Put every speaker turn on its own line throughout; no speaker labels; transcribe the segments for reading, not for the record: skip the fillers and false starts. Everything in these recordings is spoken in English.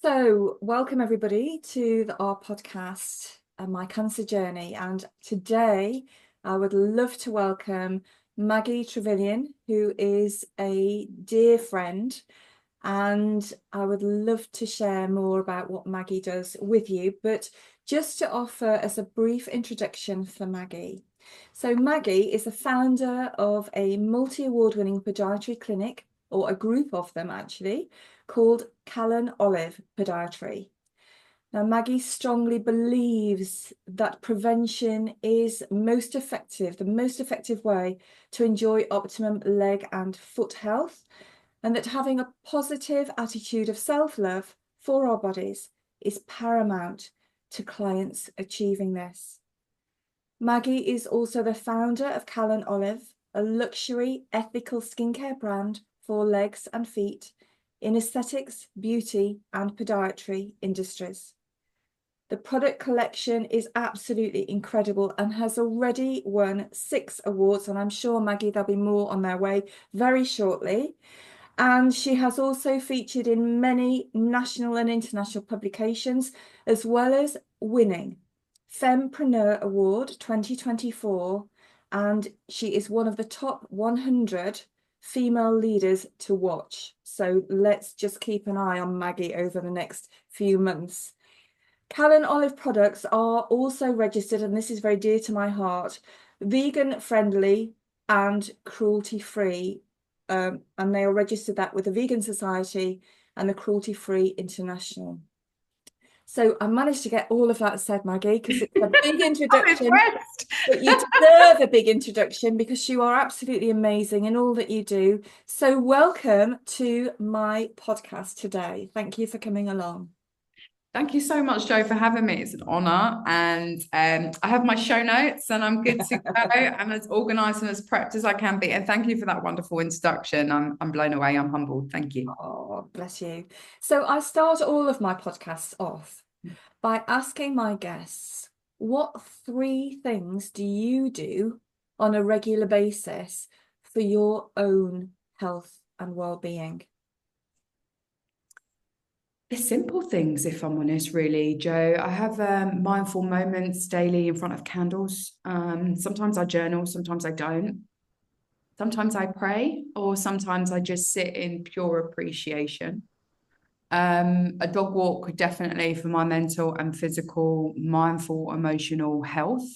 So, welcome everybody to our podcast, My Cancer Journey. And today I would love to welcome Maggie Trevillion, who is a dear friend. And I would love to share more about what Maggie does with you. But just to offer as a brief introduction for Maggie. So, Maggie is the founder of a multi-award-winning podiatry clinic, or a group of them actually, called Callen Olive Podiatry. Now, Maggie strongly believes that prevention is the most effective way to enjoy optimum leg and foot health, and that having a positive attitude of self-love for our bodies is paramount to clients achieving this. Maggie is also the founder of Callen Olive, a luxury ethical skincare brand for legs and feet in aesthetics, beauty, and podiatry industries. The product collection is absolutely incredible and has already won 6 awards, and I'm sure, Maggie, there'll be more on their way very shortly. And she has also featured in many national and international publications, as well as winning Fempreneur Award 2024, and she is one of the top 100 female leaders to watch. So let's just keep an eye on Maggie over the next few months. Callen Olive products are also registered, and this is very dear to my heart, vegan friendly and cruelty-free, and they are registered that with the Vegan Society and the Cruelty-Free International. So I managed to get all of that said, Maggie, because it's a big introduction, but you deserve a big introduction because you are absolutely amazing in all that you do. So welcome to my podcast today. Thank you for coming along.
Thank you so much, Jo, for having me. It's an honour. And I have my show notes and I'm good to go. I'm as organised and as prepped as I can be. And thank you for that wonderful introduction. I'm blown away. I'm humbled. Thank you.
Oh, bless you. So I start all of my podcasts off by asking my guests, what 3 things do you do on a regular basis for your own health and well-being?
The simple things, if I'm honest, really, Jo. I have mindful moments daily in front of candles. Sometimes I journal, sometimes I don't. Sometimes I pray, or sometimes I just sit in pure appreciation. A dog walk, definitely, for my mental and physical, mindful, emotional health.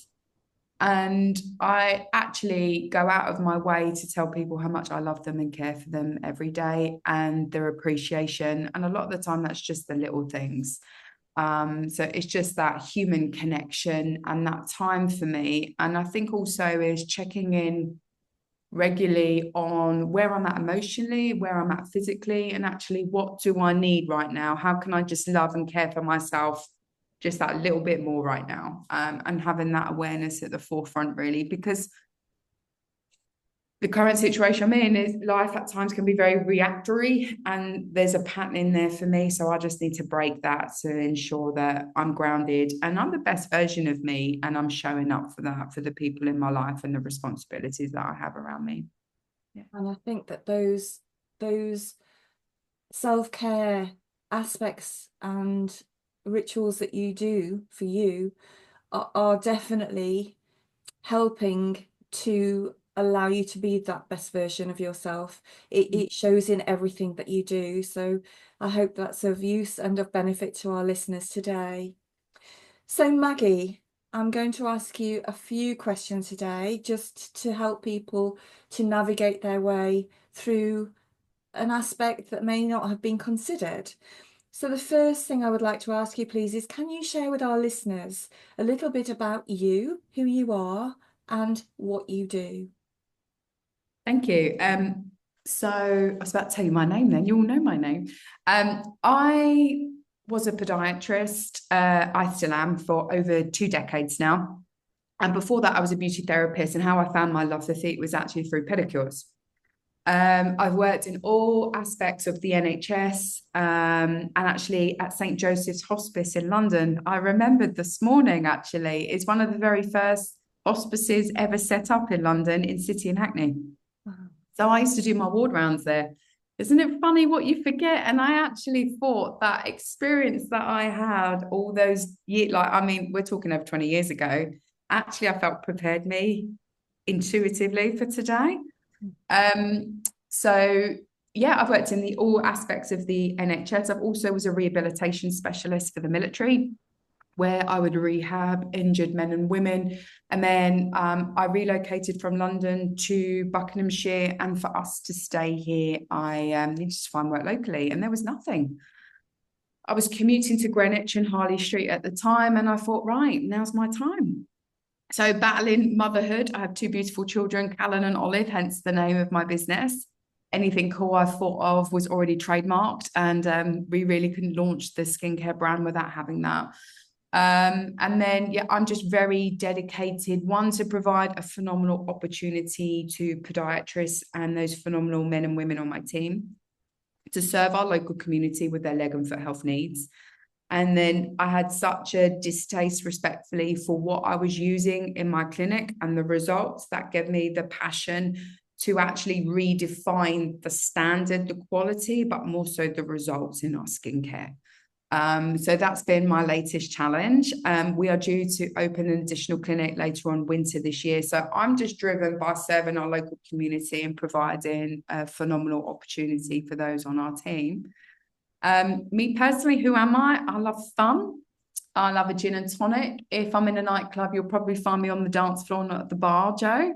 And I actually go out of my way to tell people how much I love them and care for them every day and their appreciation. And a lot of the time, that's just the little things. So it's just that human connection and that time for me. And I think also is checking in regularly on where I'm at emotionally, where I'm at physically, and actually what do I need right now? How can I just love and care for myself just that little bit more right now? And having that awareness at the forefront, really, because the current situation I'm in is life at times can be very reactory and there's a pattern in there for me. So I just need to break that to ensure that I'm grounded and I'm the best version of me and I'm showing up for that, for the people in my life and the responsibilities that I have around me.
Yeah. And I think that those self-care aspects and rituals that you do for you are definitely helping to allow you to be that best version of yourself. It shows in everything that you do. So I hope that's of use and of benefit to our listeners today. So Maggie, I'm going to ask you a few questions today just to help people to navigate their way through an aspect that may not have been considered. So the first thing I would like to ask you, please, is can you share with our listeners a little bit about you, who you are, and what you do?
Thank you. So I was about to tell you my name then, you all know my name. I was a podiatrist. I still am for over 2 decades now. And before that, I was a beauty therapist, and how I found my love for feet was actually through pedicures. I've worked in all aspects of the NHS and actually at St. Joseph's Hospice in London. I remembered this morning, actually, it's one of the very first hospices ever set up in London in City and Hackney. Wow. So I used to do my ward rounds there. Isn't it funny what you forget? And I actually thought that experience that I had all those years, like, I mean, we're talking over 20 years ago, actually, I felt prepared me intuitively for today. So yeah, I've worked in all aspects of the NHS. I've also was a rehabilitation specialist for the military, where I would rehab injured men and women. And then I relocated from London to Buckinghamshire. And for us to stay here, I needed to find work locally, and there was nothing. I was commuting to Greenwich and Harley Street at the time, and I thought, right, now's my time. So battling motherhood, I have two beautiful children, Callen and Olive, hence the name of my business. Anything cool I thought of was already trademarked, and we really couldn't launch the skincare brand without having that. And then, yeah, I'm just very dedicated, one, to provide a phenomenal opportunity to podiatrists and those phenomenal men and women on my team to serve our local community with their leg and foot health needs. And then I had such a distaste, respectfully, for what I was using in my clinic and the results that gave me the passion to actually redefine the standard, the quality, but more so the results in our skincare. So that's been my latest challenge. We are due to open an additional clinic later on winter this year. So I'm just driven by serving our local community and providing a phenomenal opportunity for those on our team. Me personally, who am I? I love fun. I love a gin and tonic. If I'm in a nightclub, you'll probably find me on the dance floor, not at the bar, Jo.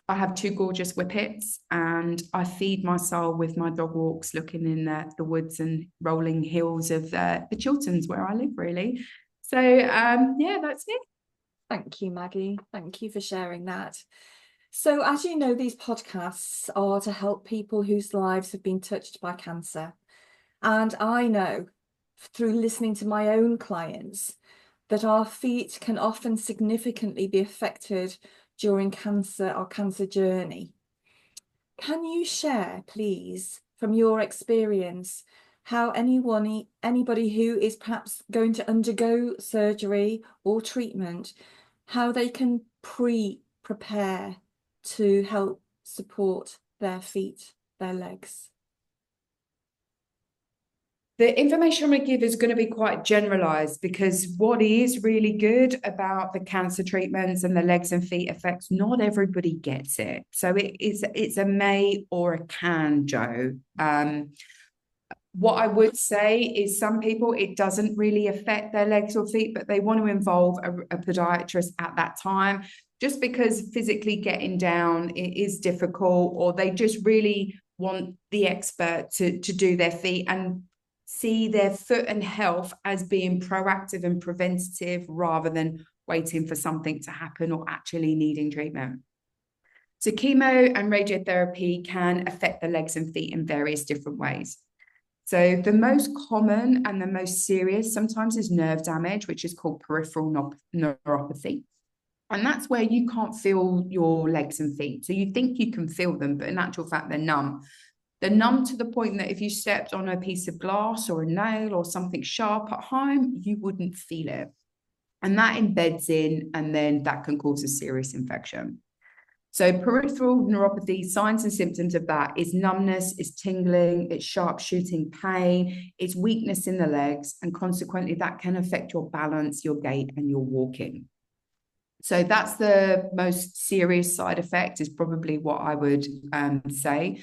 I have two gorgeous whippets, and I feed my soul with my dog walks, looking in the woods and rolling hills of the Chilterns, where I live, really. So, yeah, that's it.
Thank you, Maggie. Thank you for sharing that. So, as you know, these podcasts are to help people whose lives have been touched by cancer. And I know through listening to my own clients that our feet can often significantly be affected during our cancer journey. Can you share, please, from your experience, how anybody who is perhaps going to undergo surgery or treatment, how they can prepare to help support their feet, their legs?
The information I'm going to give is going to be quite generalized, because what is really good about the cancer treatments and the legs and feet effects, not everybody gets it. So it's a may or a can, Jo. What I would say is some people, it doesn't really affect their legs or feet, but they want to involve a podiatrist at that time, just because physically getting down it is difficult, or they just really want the expert to do their feet and see their foot and health as being proactive and preventative, rather than waiting for something to happen or actually needing treatment. So chemo and radiotherapy can affect the legs and feet in various different ways. So the most common and the most serious sometimes is nerve damage, which is called peripheral neuropathy. And that's where you can't feel your legs and feet. So you think you can feel them, but in actual fact, they're numb. They're numb to the point that if you stepped on a piece of glass or a nail or something sharp at home, you wouldn't feel it. And that embeds in, and then that can cause a serious infection. So peripheral neuropathy, signs and symptoms of that is numbness, it's tingling, it's sharp shooting pain, it's weakness in the legs, and consequently that can affect your balance, your gait, and your walking. So that's the most serious side effect, is probably what I would say.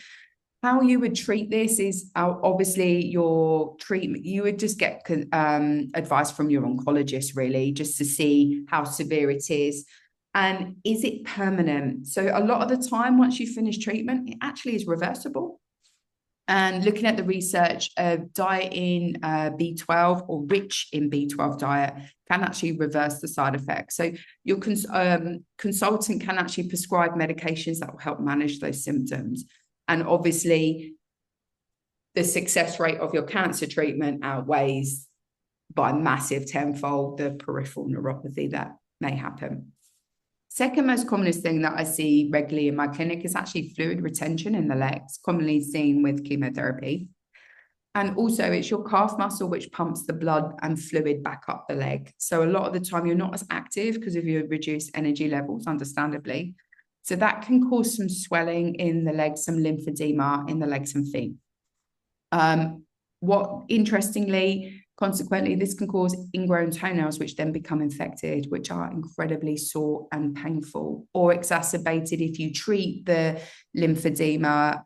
How you would treat this is obviously your treatment. You would just get advice from your oncologist, really, just to see how severe it is. And is it permanent? So a lot of the time, once you finish treatment, it actually is reversible. And looking at the research, diet in B12 or rich in B12 diet can actually reverse the side effects. So your consultant can actually prescribe medications that will help manage those symptoms. And obviously, the success rate of your cancer treatment outweighs by massive tenfold the peripheral neuropathy that may happen. Second most commonest thing that I see regularly in my clinic is actually fluid retention in the legs, commonly seen with chemotherapy. And also it's your calf muscle which pumps the blood and fluid back up the leg. So a lot of the time you're not as active because of your reduced energy levels, understandably. So that can cause some swelling in the legs, some lymphedema in the legs and feet. Consequently, this can cause ingrown toenails, which then become infected, which are incredibly sore and painful, or exacerbated if you treat the lymphedema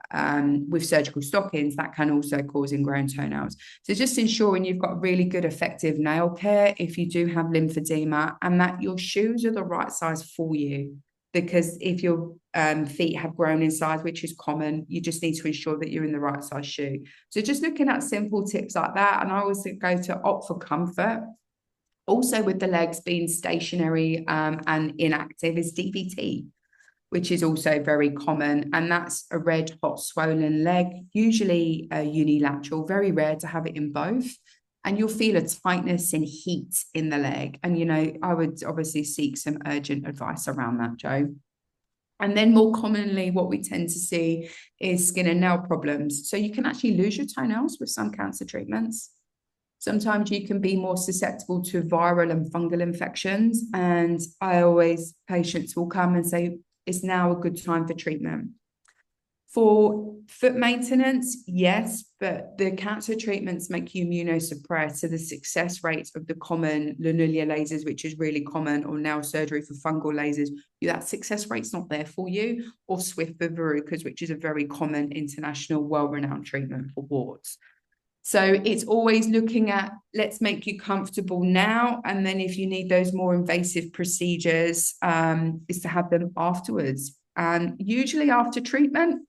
with surgical stockings. That can also cause ingrown toenails. So just ensuring you've got really good, effective nail care if you do have lymphedema, and that your shoes are the right size for you. Because if your feet have grown in size, which is common, you just need to ensure that you're in the right size shoe. So just looking at simple tips like that. And I always go to opt for comfort. Also with the legs being stationary and inactive is DVT, which is also very common. And that's a red, hot, swollen leg, usually unilateral, very rare to have it in both. And you'll feel a tightness and heat in the leg. And, you know, I would obviously seek some urgent advice around that, Jo. And then more commonly, what we tend to see is skin and nail problems. So you can actually lose your toenails with some cancer treatments. Sometimes you can be more susceptible to viral and fungal infections. And patients will come and say, it's now a good time for treatment. For foot maintenance, yes, but the cancer treatments make you immunosuppressed. So the success rates of the common lanulia lasers, which is really common, or nail surgery for fungal lasers, that success rate's not there for you, or Swift for verrucas, which is a very common international, well-renowned treatment for warts. So it's always looking at, let's make you comfortable now. And then if you need those more invasive procedures, is to have them afterwards. And usually after treatment,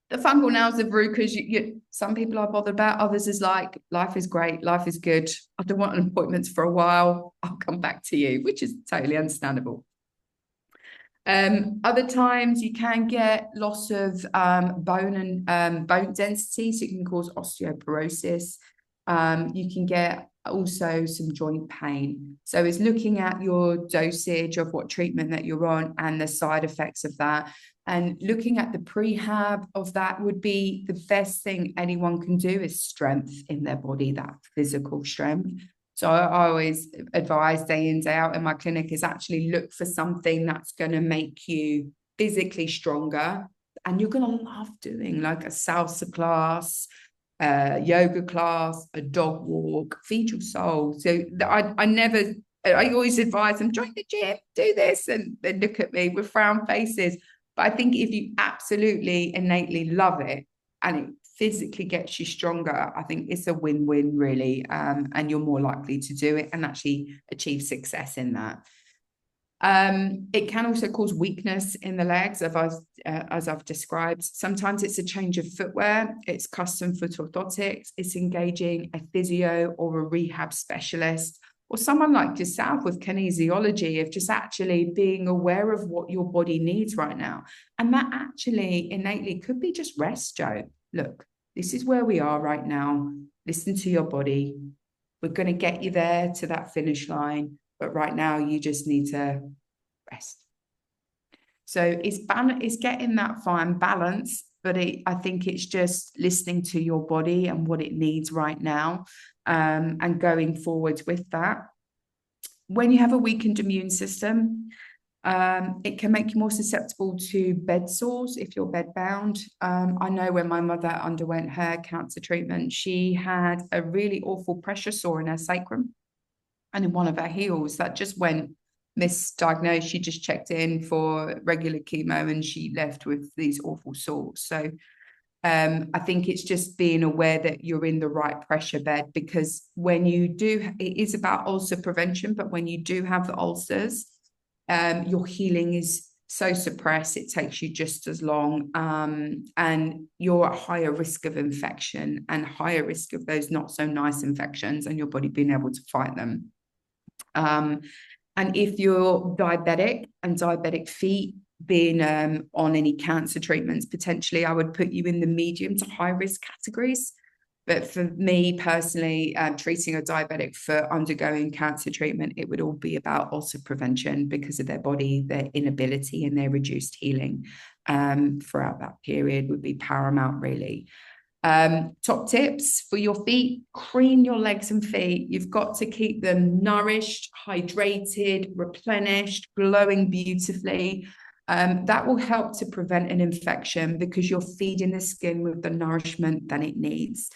the fungal nails, the verrucas, some people are bothered about, others is like, life is great, life is good. I don't want an appointment for a while. I'll come back to you, which is totally understandable. Other times you can get loss of bone and bone density, so it can cause osteoporosis. You can get also some joint pain. So it's looking at your dosage of what treatment that you're on and the side effects of that. And looking at the prehab of that would be the best thing anyone can do, is strength in their body, that physical strength. So I always advise day in, day out in my clinic is actually look for something that's going to make you physically stronger and you're going to love doing, like a salsa class, yoga class, a dog walk, feed your soul. So I always advise them, join the gym, do this, and they look at me with frown faces. But I think if you absolutely innately love it and it physically gets you stronger, I think it's a win-win, really, and you're more likely to do it and actually achieve success in that. It can also cause weakness in the legs, as I've described. Sometimes it's a change of footwear, it's custom foot orthotics, it's engaging a physio or a rehab specialist, or someone like yourself with kinesiology, of just actually being aware of what your body needs right now. And that actually innately could be just rest, Jo. Look, this is where we are right now. Listen to your body. We're going to get you there to that finish line. But right now, you just need to rest. So it's getting that fine balance. But I think it's just listening to your body and what it needs right now, and going forwards with that. When you have a weakened immune system, it can make you more susceptible to bed sores if you're bedbound. I know when my mother underwent her cancer treatment, she had a really awful pressure sore in her sacrum and in one of her heels that just went misdiagnosed. She just checked in for regular chemo and she left with these awful sores. So I think it's just being aware that you're in the right pressure bed, because when you do, it is about ulcer prevention, but when you do have the ulcers, your healing is so suppressed, it takes you just as long, and you're at higher risk of infection and higher risk of those not so nice infections and your body being able to fight them. And if you're diabetic and diabetic feet, being on any cancer treatments, potentially I would put you in the medium to high risk categories. But for me personally, treating a diabetic foot undergoing cancer treatment, it would all be about ulcer prevention because of their body, their inability and their reduced healing throughout that period would be paramount, really. Top tips for your feet: cream your legs and feet. You've got to keep them nourished, hydrated, replenished, glowing beautifully. That will help to prevent an infection because you're feeding the skin with the nourishment that it needs.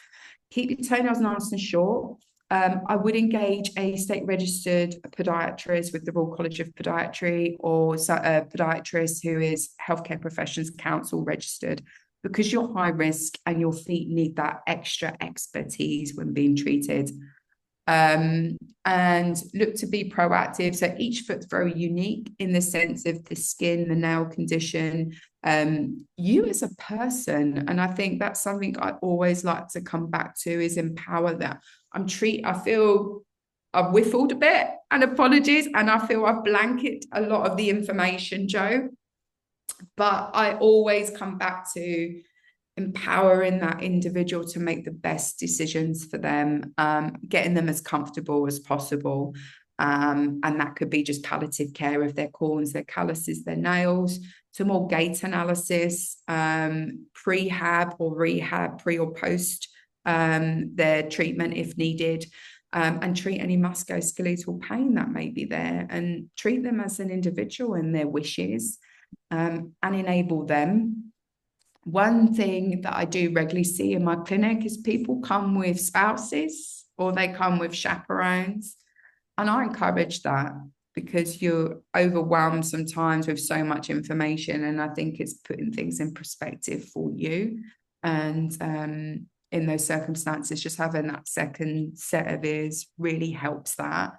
Keep your toenails nice and short. I would engage a state registered podiatrist with the Royal College of Podiatry, or a podiatrist who is Healthcare Professions Council registered, because you're high risk and your feet need that extra expertise when being treated. And look to be proactive. So each foot's very unique in the sense of the skin, the nail condition, you as a person. And I think that's something I always like to come back to, is empower that. I feel I've whiffled a bit, and apologies, and I feel I've blanketed a lot of the information, Jo, but I always come back to empowering that individual to make the best decisions for them, getting them as comfortable as possible. And that could be just palliative care of their corns, their calluses, their nails, to more gait analysis, prehab or rehab, pre or post their treatment if needed, and treat any musculoskeletal pain that may be there, and treat them as an individual and their wishes, and enable them. One thing that I do regularly see in my clinic is people come with spouses or they come with chaperones. And I encourage that, because you're overwhelmed sometimes with so much information. And I think it's putting things in perspective for you. And in those circumstances, just having that second set of ears really helps that.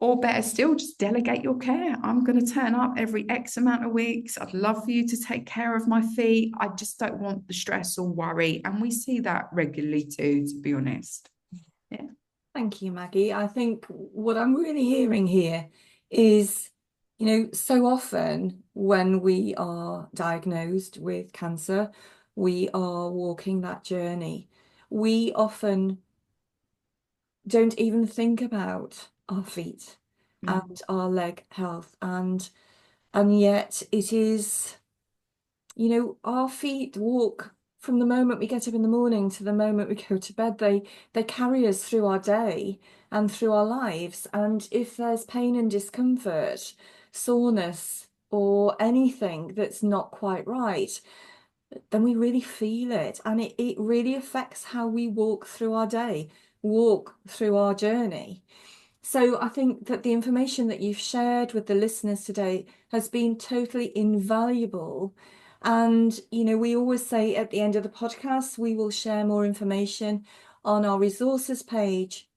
Or better still, just delegate your care. I'm going to turn up every X amount of weeks. I'd love for you to take care of my feet. I just don't want the stress or worry. And we see that regularly too, to be honest. Yeah.
Thank you, Maggie. I think what I'm really hearing here is, so often when we are diagnosed with cancer, we are walking that journey. We often don't even think about our feet and our leg health, and yet it is, our feet walk from the moment we get up in the morning to the moment we go to bed. They carry us through our day and through our lives. And if there's pain and discomfort, soreness, or anything that's not quite right, then we really feel it. And it really affects how we walk through our day, walk through our journey. So I think that the information that you've shared with the listeners today has been totally invaluable. And, we always say at the end of the podcast, we will share more information on our resources page.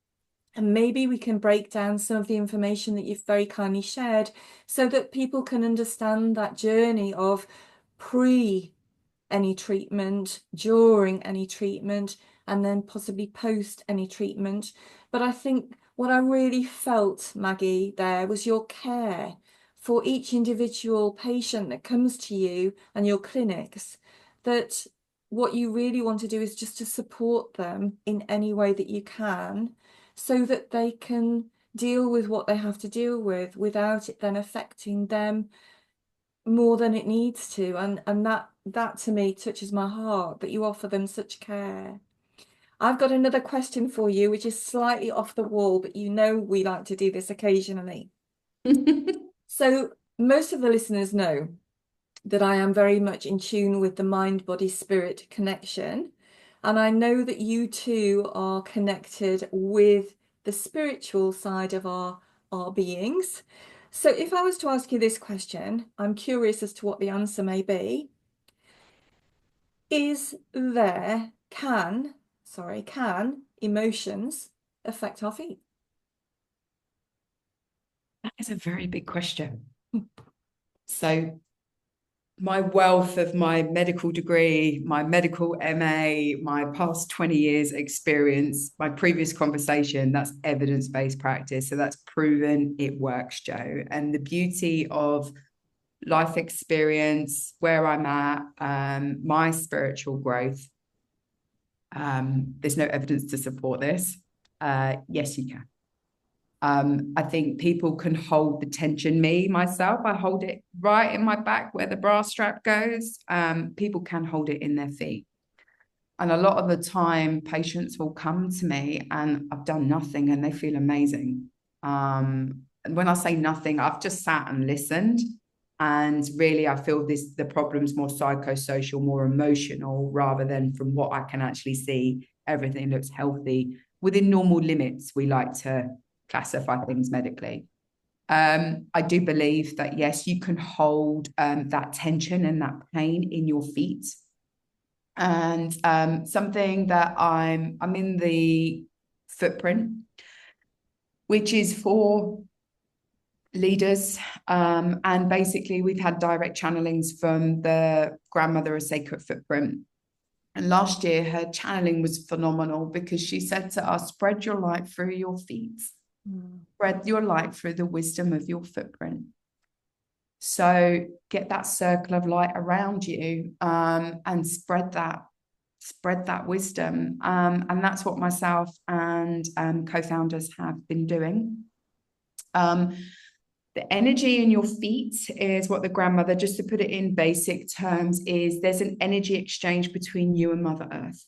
And maybe we can break down some of the information that you've very kindly shared so that people can understand that journey of pre any treatment, during any treatment, and then possibly post any treatment. But I think what I really felt, Maggie, there was your care for each individual patient that comes to you and your clinics, that what you really want to do is just to support them in any way that you can, so that they can deal with what they have to deal with without it then affecting them more than it needs to. And that to me touches my heart, that you offer them such care. I've got another question for you, which is slightly off the wall, but we like to do this occasionally. So most of the listeners know that I am very much in tune with the mind, body, spirit connection. And I know that you too are connected with the spiritual side of our beings. So if I was to ask you this question, I'm curious as to what the answer may be. Can emotions affect our feet?
That is a very big question. So my wealth of my medical degree, my medical MA, my past 20 years experience, my previous conversation, that's evidence-based practice. So that's proven it works, Jo. And the beauty of life experience, where I'm at, my spiritual growth, there's no evidence to support this. Yes, you can. I think people can hold the tension. Myself, I hold it right in my back where the bra strap goes. People can hold it in their feet. And a lot of the time, patients will come to me and I've done nothing and they feel amazing. And when I say nothing, I've just sat and listened. And really, I feel the problem's more psychosocial, more emotional, rather than from what I can actually see, everything looks healthy. Within normal limits, we like to classify things medically. I do believe that, yes, you can hold that tension and that pain in your feet. And something that I'm in the footprint, which is for leaders, and basically we've had direct channelings from the grandmother of Sacred Footprint, and last year her channeling was phenomenal because she said to us, spread your light through your feet, spread your light through the wisdom of your footprint. So get that circle of light around you, and spread that wisdom, and that's what myself and co-founders have been doing. The energy in your feet is what the grandmother, just to put it in basic terms, is there's an energy exchange between you and Mother Earth.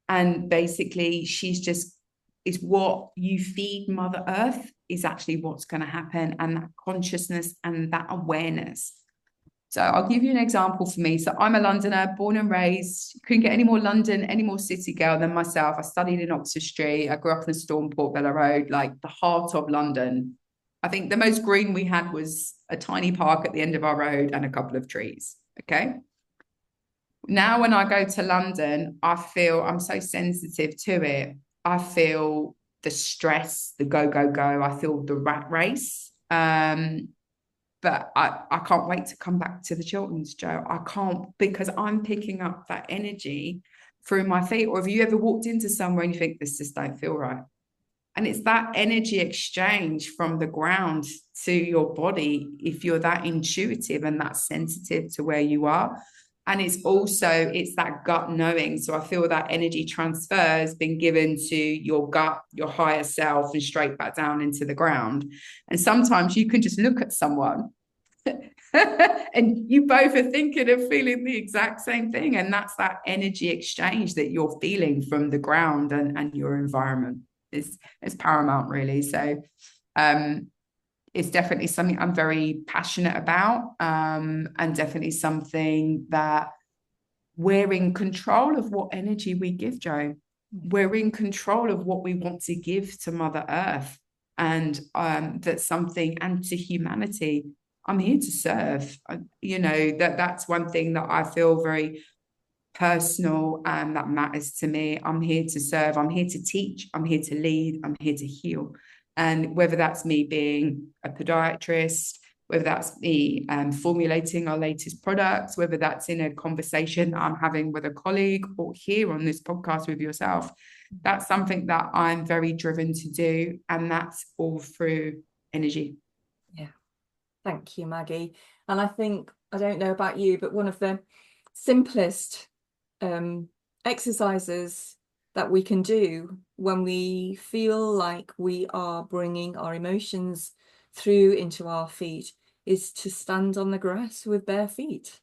And basically, it's what you feed Mother Earth is actually what's going to happen, and that consciousness and that awareness. So I'll give you an example for me. So I'm a Londoner, born and raised. Couldn't get any more London, any more city girl than myself. I studied in Oxford Street. I grew up in Stormport Villa Road, like the heart of London. I think the most green we had was a tiny park at the end of our road and a couple of trees. Okay. Now, when I go to London, I feel I'm so sensitive to it. I feel the stress, the go, go, go. I feel the rat race. But I can't wait to come back to the Chilterns, Joe. I can't, because I'm picking up that energy through my feet. Or have you ever walked into somewhere and you think, this just don't feel right? And it's that energy exchange from the ground to your body, if you're that intuitive and that sensitive to where you are. And it's that gut knowing. So I feel that energy transfer has been given to your gut, your higher self, and straight back down into the ground. And sometimes you can just look at someone and you both are thinking of feeling the exact same thing. And that's that energy exchange that you're feeling from the ground and your environment. Is paramount, really. So it's definitely something I'm very passionate about, and definitely something that we're in control of what energy we give, Joe. We're in control of what we want to give to Mother Earth, and that's something, and to humanity. I'm here to serve. That's one thing that I feel very personal and that matters to me. I'm here to serve. I'm here to teach. I'm here to lead. I'm here to heal. And whether that's me being a podiatrist, whether that's me formulating our latest products, whether that's in a conversation that I'm having with a colleague or here on this podcast with yourself, that's something that I'm very driven to do. And that's all through energy.
Yeah. Thank you, Maggie. And I think, I don't know about you, but one of the simplest exercises that we can do when we feel like we are bringing our emotions through into our feet is to stand on the grass with bare feet,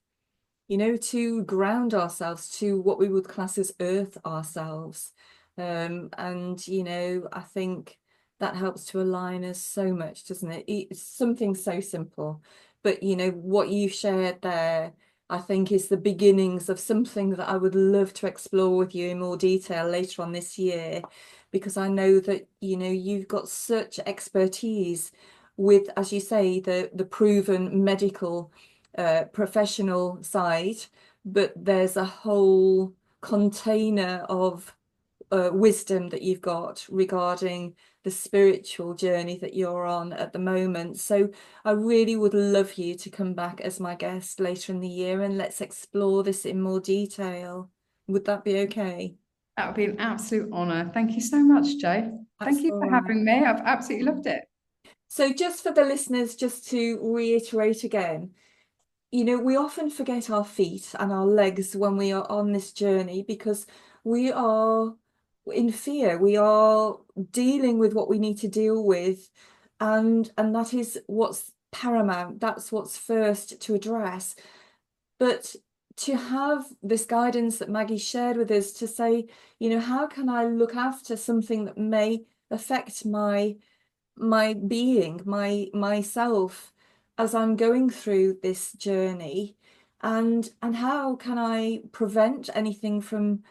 to ground ourselves to what we would class as earth ourselves. And I think that helps to align us so much, doesn't it? It's something so simple, but what you shared there, I think, is the beginnings of something that I would love to explore with you in more detail later on this year, because I know that you've got such expertise with, as you say, the proven medical professional side, but there's a whole container of wisdom that you've got regarding the spiritual journey that you're on at the moment. So I really would love you to come back as my guest later in the year, and let's explore this in more detail. Would that be okay?
That would be an absolute honor. Thank you so much, Jo. Thank you for having me. I've absolutely loved it.
So just for the listeners, just to reiterate again, we often forget our feet and our legs when we are on this journey, because we are in fear. We are dealing with what we need to deal with, and that is what's paramount. That's what's first to address. But to have this guidance that Maggie shared with us to say, how can I look after something that may affect my being, myself, as I'm going through this journey, and how can I prevent anything from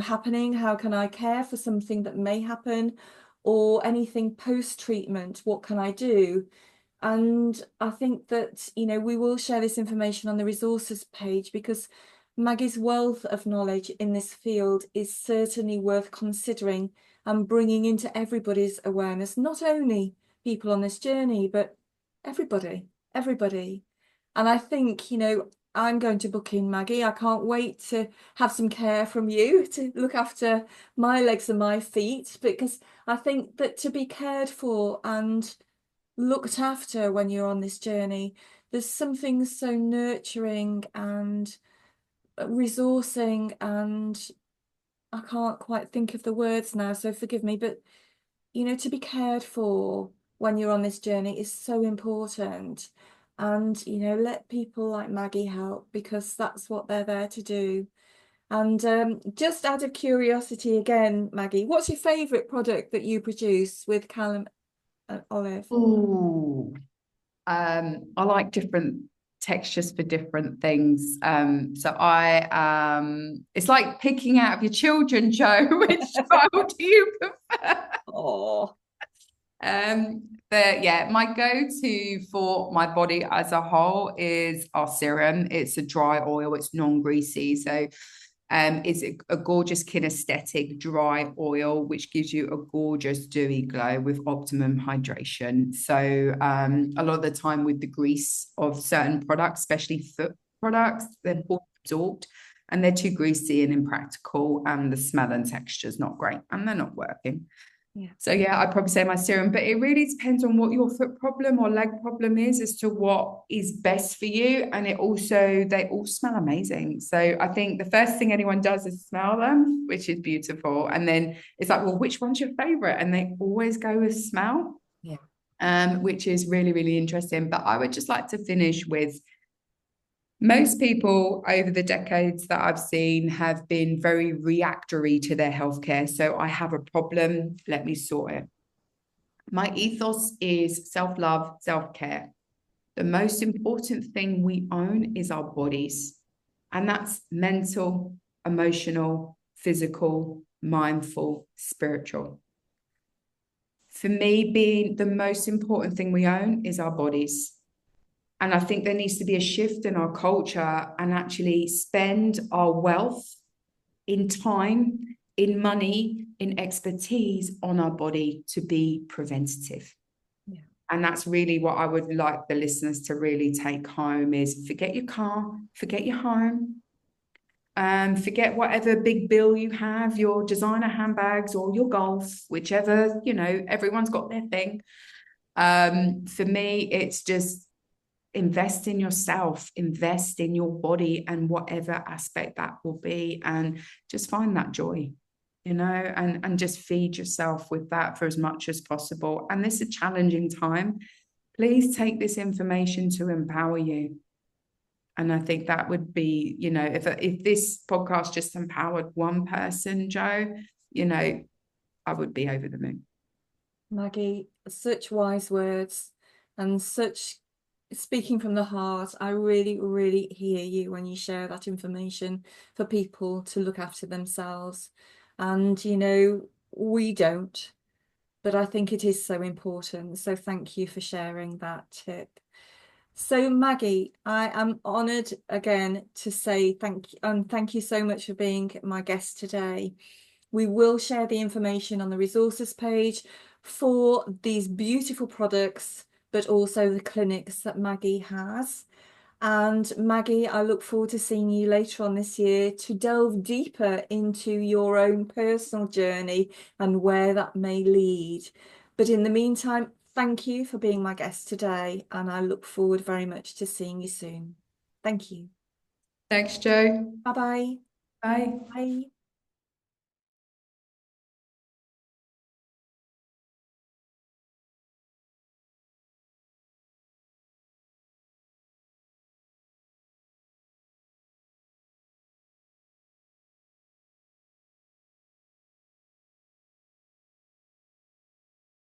happening? How can I care for something that may happen, or anything post-treatment? What can I do? And I think that, we will share this information on the resources page, because Maggie's wealth of knowledge in this field is certainly worth considering and bringing into everybody's awareness, not only people on this journey, but everybody. And I think, I'm going to book in Maggie. I can't wait to have some care from you to look after my legs and my feet, because I think that to be cared for and looked after when you're on this journey, there's something so nurturing and resourcing, and I can't quite think of the words now, so forgive me, but to be cared for when you're on this journey is so important. And let people like Maggie help, because that's what they're there to do. And just out of curiosity again, Maggie, what's your favorite product that you produce with Callen Olive?
Oh, I like different textures for different things. So it's like picking out of your children, Joe. Which child do you prefer?
Oh,
But yeah, my go-to for my body as a whole is our serum. It's a dry oil, it's non-greasy. So it's a gorgeous kinesthetic dry oil, which gives you a gorgeous dewy glow with optimum hydration. So a lot of the time with the grease of certain products, especially foot products, they're all absorbed and they're too greasy and impractical, and the smell and texture is not great and they're not working.
yeah.
So yeah, I'd probably say my serum, but it really depends on what your foot problem or leg problem is as to what is best for you. And they all smell amazing. So I think the first thing anyone does is smell them, which is beautiful. And then it's like, well, which one's your favorite? And they always go with smell, which is really, really interesting. But I would just like to finish with, most people over the decades that I've seen have been very reactory to their healthcare. So I have a problem, let me sort it. My ethos is self-love, self-care. The most important thing we own is our bodies. And that's mental, emotional, physical, mindful, spiritual. For me, being the most important thing we own is our bodies. And I think there needs to be a shift in our culture and actually spend our wealth in time, in money, in expertise on our body to be preventative.
Yeah.
And that's really what I would like the listeners to really take home is forget your car, forget your home, forget whatever big bill you have, your designer handbags or your golf, whichever, everyone's got their thing. For me, it's just invest in yourself, invest in your body and whatever aspect that will be, and just find that joy, and just feed yourself with that for as much as possible. And this is a challenging time. Please take this information to empower you. And I think that would be, if this podcast just empowered one person, Joe, I would be over the moon.
Maggie, such wise words and such speaking from the heart. I really, really hear you when you share that information for people to look after themselves. And, we don't, but I think it is so important. So thank you for sharing that tip. So Maggie, I am honoured again to say thank you, and thank you so much for being my guest today. We will share the information on the resources page for these beautiful products, but also the clinics that Maggie has. And Maggie, I look forward to seeing you later on this year to delve deeper into your own personal journey and where that may lead. But in the meantime, thank you for being my guest today, and I look forward very much to seeing you soon. Thank you.
Thanks, Joe.
Bye-bye.
Bye.
Bye.